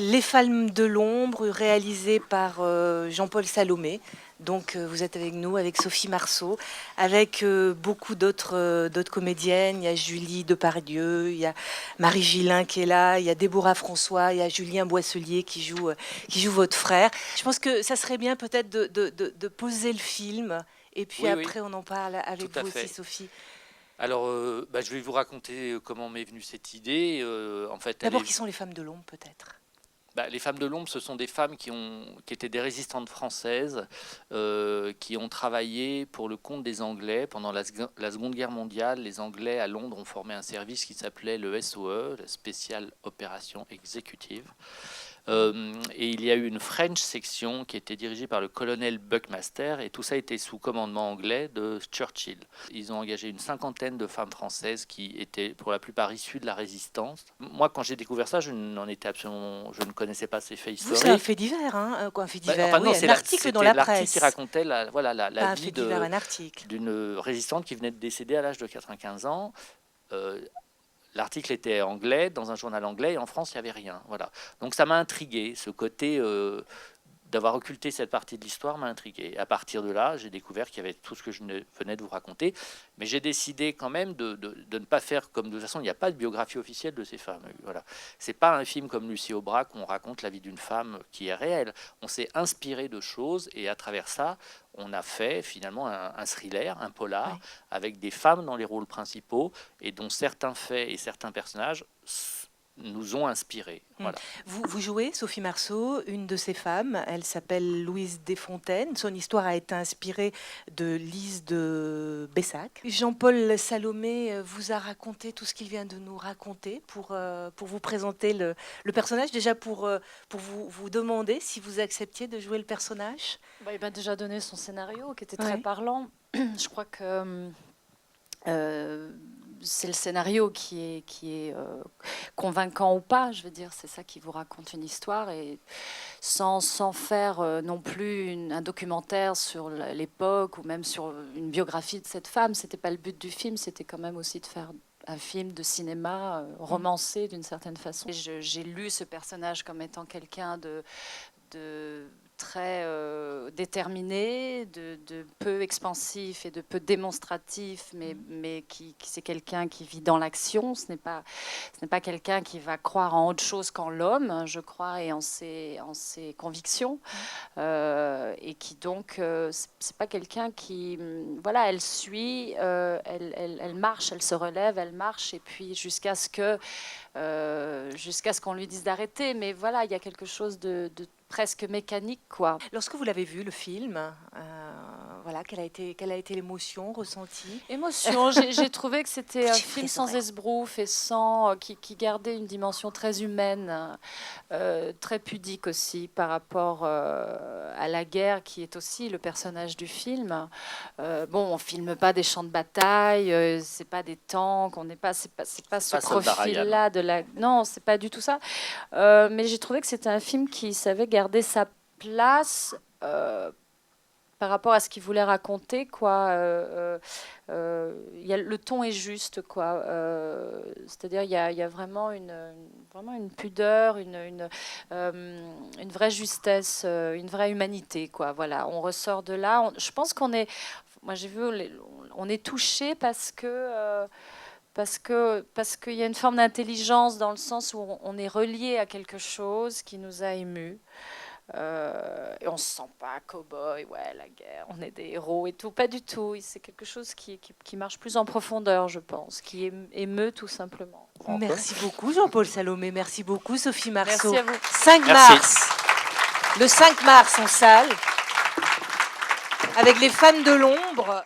Les femmes de l'ombre, réalisé par Jean-Paul Salomé. Donc vous êtes avec nous, avec Sophie Marceau, avec beaucoup d'autres comédiennes. Il y a Julie Depardieu, il y a Marie Gillin qui est là, il y a Déborah François, il y a Julien Boisselier qui joue votre frère. Je pense que ça serait bien peut-être de poser le film et puis Oui, après oui, on en parle avec tout à vous aussi, fait. Sophie. Alors, je vais vous raconter comment m'est venue cette idée. En fait, D'abord, qui sont les femmes de l'ombre peut-être? les femmes de l'ombre, ce sont des femmes qui étaient des résistantes françaises, qui ont travaillé pour le compte des Anglais pendant la Seconde Guerre mondiale. Les Anglais à Londres ont formé un service qui s'appelait le SOE, la Special Operation Executive. Et il y a eu une French section qui était dirigée par le colonel Buckmaster, et tout ça était sous commandement anglais de Churchill. Ils ont engagé une cinquantaine de femmes françaises qui étaient pour la plupart issues de la résistance. Moi, quand j'ai découvert ça, je ne connaissais pas ces faits Vous, c'est un historiques. fait divers, hein? Quoi, un fait Bah, divers, enfin oui, non, un article dans la l'article qui presse. racontait la Pas un vie fait divers, un article. d'une résistante qui venait de décéder à l'âge de 95 ans. L'article était anglais, dans un journal anglais, et en France, il n'y avait rien. Voilà. Donc ça m'a intrigué, ce côté d'avoir occulté cette partie de l'histoire m'a intrigué. Et à partir de là, j'ai découvert qu'il y avait tout ce que je venais de vous raconter. Mais j'ai décidé quand même de ne pas faire comme... De toute façon, il n'y a pas de biographie officielle de ces femmes. Voilà. C'est pas un film comme Lucie Aubrac où on raconte la vie d'une femme qui est réelle. On s'est inspiré de choses et à travers ça, on a fait finalement un thriller, un polar, Oui. avec des femmes dans les rôles principaux et dont certains faits et certains personnages nous ont inspirés. Voilà. Vous jouez, Sophie Marceau, une de ces femmes. Elle s'appelle Louise Desfontaines. Son histoire a été inspirée de Lise de Bessac. Jean-Paul Salomé vous a raconté tout ce qu'il vient de nous raconter pour vous présenter le personnage. Déjà pour vous demander si vous acceptiez de jouer le personnage. Il m'a déjà donné son scénario qui était Ouais. très parlant. Je crois que c'est le scénario qui est convaincant ou pas. Je veux dire, c'est ça qui vous raconte une histoire, et sans faire non plus un documentaire sur l'époque ou même sur une biographie de cette femme. C'était pas le but du film, c'était quand même aussi de faire un film de cinéma romancé d'une certaine façon. J'ai lu ce personnage comme étant quelqu'un de très déterminé, de peu expansif et de peu démonstratif, mais qui c'est quelqu'un qui vit dans l'action. Ce n'est pas quelqu'un qui va croire en autre chose qu'en l'homme, je crois, et en ses convictions, et qui donc c'est pas quelqu'un qui voilà, elle suit, elle marche, elle se relève, elle marche, et puis jusqu'à ce qu'on lui dise d'arrêter. Mais voilà, il y a quelque chose de presque mécanique, quoi. Lorsque vous l'avez vu, le film, voilà, quelle a été l'émotion ressentie? Émotion, j'ai trouvé que c'était un J'ai film fait sans vrai. esbrouf et qui gardait une dimension très humaine, très pudique aussi par rapport à la guerre, qui est aussi le personnage du film. On filme pas des champs de bataille, c'est pas des tanks, c'est pas ce profil-là de la. Non, c'est pas du tout ça. Mais j'ai trouvé que c'était un film qui savait garder sa place. Par rapport à ce qu'il voulait raconter, quoi. Le ton est juste, quoi. C'est-à-dire, il y a vraiment une pudeur, une vraie justesse, une vraie humanité, quoi. Voilà, on ressort de là. Je pense qu'on est... Moi, j'ai vu, on est touché parce qu'il y a une forme d'intelligence dans le sens où on est relié à quelque chose qui nous a émus. Et on se sent pas cow-boy, ouais, la guerre, on est des héros et tout. Pas du tout. C'est quelque chose qui marche plus en profondeur, je pense, qui émeut tout simplement. Merci beaucoup, Jean-Paul Salomé. Merci beaucoup, Sophie Marceau. Merci à vous. 5 Merci. mars. Le 5 mars en salle, avec les femmes de l'ombre.